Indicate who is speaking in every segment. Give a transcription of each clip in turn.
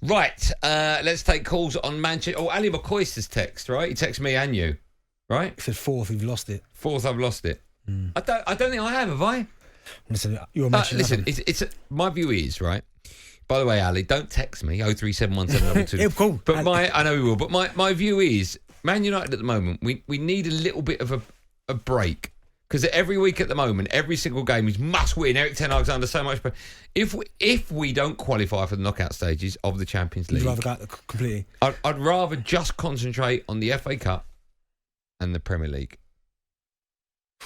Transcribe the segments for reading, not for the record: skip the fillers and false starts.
Speaker 1: Right, let's take calls on Manchester. Oh, Ali McCoyster's text, right? He texted me and you, right?
Speaker 2: He said fourth, you've lost it.
Speaker 1: Fourth, I've lost it. I don't think I have I?
Speaker 2: Listen, you're mentioning
Speaker 1: listen, my view is, right? By the way, Ali, don't text me, 0371722.
Speaker 2: Yeah, cool.
Speaker 1: But I know we will, but my view is, Man United at the moment, we need a little bit of a break. Because every week at the moment, every single game is must win. Erik ten Hag's under so much pressure. If we don't qualify for the knockout stages of the Champions League,
Speaker 2: you'd rather go completely.
Speaker 1: I'd rather just concentrate on the FA Cup and the Premier League.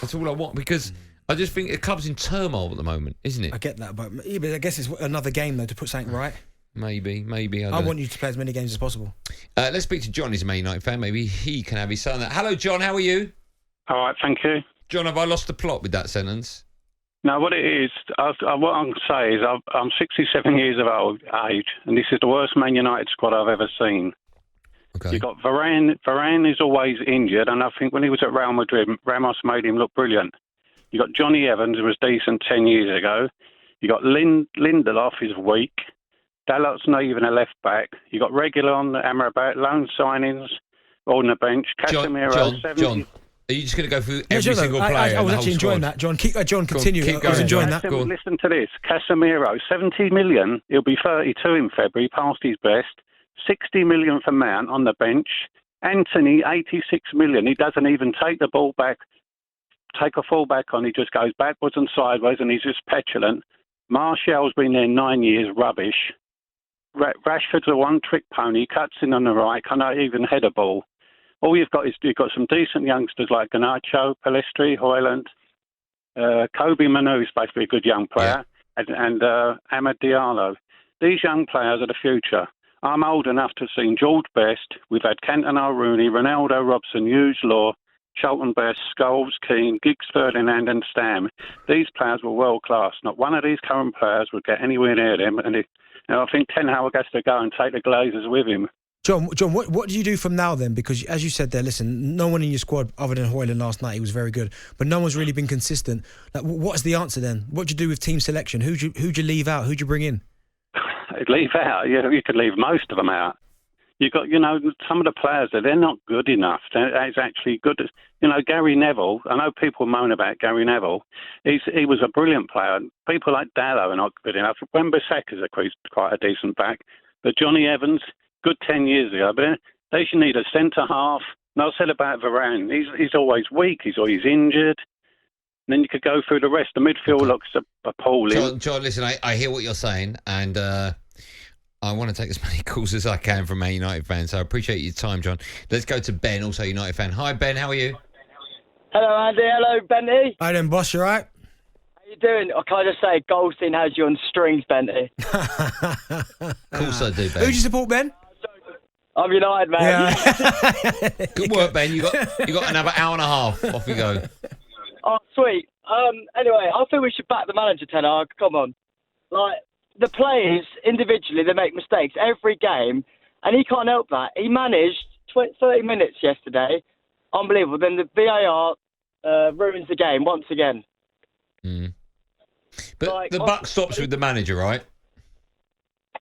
Speaker 1: That's all I want, because I just think the club's in turmoil at the moment, isn't it?
Speaker 2: I get that, but I guess it's another game though to put something right.
Speaker 1: Maybe.
Speaker 2: I want you to play as many games as possible.
Speaker 1: Let's speak to John. He's a Man United fan. Maybe he can have his son. Hello, John. How are you?
Speaker 3: All right, thank you.
Speaker 1: John, have I lost the plot with that sentence?
Speaker 3: No, what it is, what I'm going to say is I'm 67 years of age, and this is the worst Man United squad I've ever seen.
Speaker 1: Okay.
Speaker 3: You've got Varane. Varane is always injured, and I think when he was at Real Madrid, Ramos made him look brilliant. You got Johnny Evans, who was decent 10 years ago. You got Lindelof, who's weak. Dalot's not even a left back. You got Reguilon, Amrabat, loan signings, all on the bench. Casemiro,
Speaker 1: John. Are you just going to go through every single player?
Speaker 2: I was
Speaker 1: and the
Speaker 2: actually
Speaker 1: whole
Speaker 2: enjoying
Speaker 1: squad?
Speaker 2: that, John. John, continue.
Speaker 1: Keep
Speaker 2: I was
Speaker 1: going,
Speaker 2: enjoying
Speaker 1: John.
Speaker 2: that.
Speaker 3: Listen to this. Casemiro, 70 million. He'll be 32 in February, past his best. 60 million for Mount on the bench. Anthony, 86 million. He doesn't even take the ball back, take a full back on. He just goes backwards and sideways, and he's just petulant. Martial's been there 9 years, rubbish. Rashford's a one-trick pony, cuts in on the right, cannot even head a ball. All you've got some decent youngsters like Garnacho, Pellistri, Højlund, Kobe Manu, who's supposed to be a good young player, and Amad Diallo. These young players are the future. I'm old enough to have seen George Best. We've had Cantona, Rooney, Ronaldo, Robson, Hughes, Law, Charlton Best, Scholes, Keane, Giggs, Ferdinand and Stam. These players were world class. Not one of these current players would get anywhere near them. And I think Ten Hag has to go and take the Glazers with him.
Speaker 2: John, what do you do from now then? Because as you said there, listen, no one in your squad other than Højlund last night, he was very good, but no one's really been consistent. Like, what's the answer then? What do you do with team selection? Who'd you leave out? Who'd you bring in?
Speaker 3: Leave out? Yeah, you could leave most of them out. You've got, some of the players they're not good enough. It's actually good. Gary Neville, I know people moan about Gary Neville. He was a brilliant player. People like Dalot are not good enough. Wan-Bissaka's quite a decent back. But Johnny Evans, good 10 years ago, but they should need a centre-half. And I said about Varane, he's always weak, he's always injured. And then you could go through the rest. The midfield looks appalling.
Speaker 1: John, listen, I hear what you're saying, and I want to take as many calls as I can from Man United fans, so I appreciate your time, John. Let's go to Ben, also a United fan. Hi, Ben, how are you?
Speaker 4: Hello, Andy. Hello, Benny.
Speaker 2: Hi then, boss, you all right?
Speaker 4: How you doing? Can I just say, Goldstein has you on strings, Benny.
Speaker 1: Of course I do, Ben.
Speaker 2: Who do you support, Ben?
Speaker 4: I'm United, man.
Speaker 2: Yeah.
Speaker 1: Good work, Ben. You got another hour and a half. Off we go.
Speaker 4: Oh, sweet. Anyway, I think we should back the manager, Ten Hag. Come on. Like, the players, individually, they make mistakes every game, and he can't help that. He managed 30 minutes yesterday. Unbelievable. Then the VAR ruins the game once again.
Speaker 1: Mm. But the buck stops with the manager, right?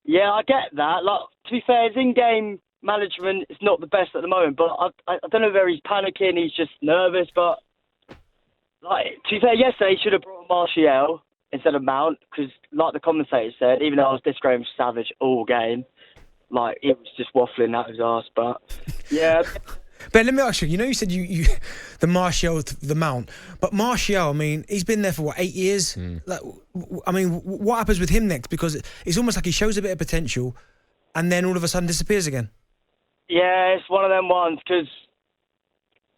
Speaker 4: Yeah, I get that. Like, to be fair, his in-game management is not the best at the moment, but I don't know whether he's panicking, he's just nervous, but like, to be fair, yesterday he should have brought Martial instead of Mount, because like the commentator said, even though I was disagreeing with Savage all game, like, he was just waffling out his arse, but yeah.
Speaker 2: Ben, let me ask you, you said you the Martial, the Mount, but Martial, I mean, he's been there for 8 years? Like, I mean, what happens with him next? Because it's almost like he shows a bit of potential and then all of a sudden disappears again.
Speaker 4: Yeah, it's one of them ones, because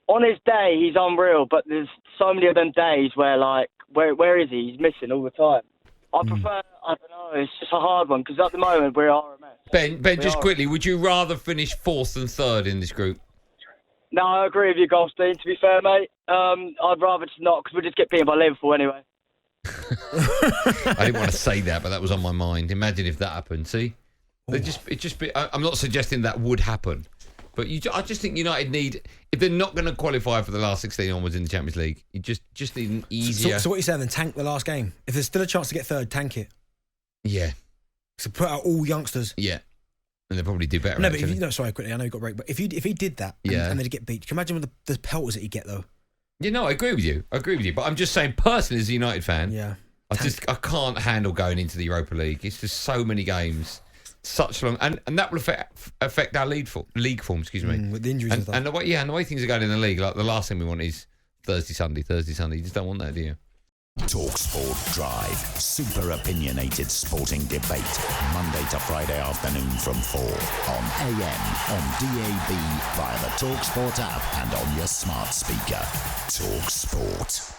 Speaker 4: on his day, he's unreal, but there's so many of them days where, like, where is he? He's missing all the time. I prefer, I don't know, it's just a hard one, because at the moment, we are a mess.
Speaker 1: Ben, just quickly, would you rather finish fourth than third in this group?
Speaker 4: No, I agree with you, Goldstein, to be fair, mate. I'd rather just not, because we'll just get beaten by Liverpool anyway.
Speaker 1: I didn't want to say that, but that was on my mind. Imagine if that happened, see? I'm not suggesting that would happen, but I just think United need, if they're not going to qualify for the last 16 onwards in the Champions League, you just need an easier...
Speaker 2: So what you're saying then, tank the last game? If there's still a chance to get third, tank it?
Speaker 1: Yeah.
Speaker 2: So put out all youngsters?
Speaker 1: Yeah. And they probably do better.
Speaker 2: No, but
Speaker 1: actually.
Speaker 2: sorry, quickly. I know you got a break, but if he did that and they'd get beat, can you imagine with the pelters that he'd get though?
Speaker 1: Yeah, no, I agree with you. But I'm just saying, personally, as a United fan, I can't handle going into the Europa League. It's just so many games, such long, and that will affect our league form. Excuse me,
Speaker 2: with the injuries and stuff.
Speaker 1: And the way things are going in the league. Like the last thing we want is Thursday, Sunday. You just don't want that, do you?
Speaker 5: talkSPORT Drive. Super opinionated sporting debate. Monday to Friday afternoon from 4 on AM, on DAB, via the talkSPORT app and on your smart speaker. talkSPORT.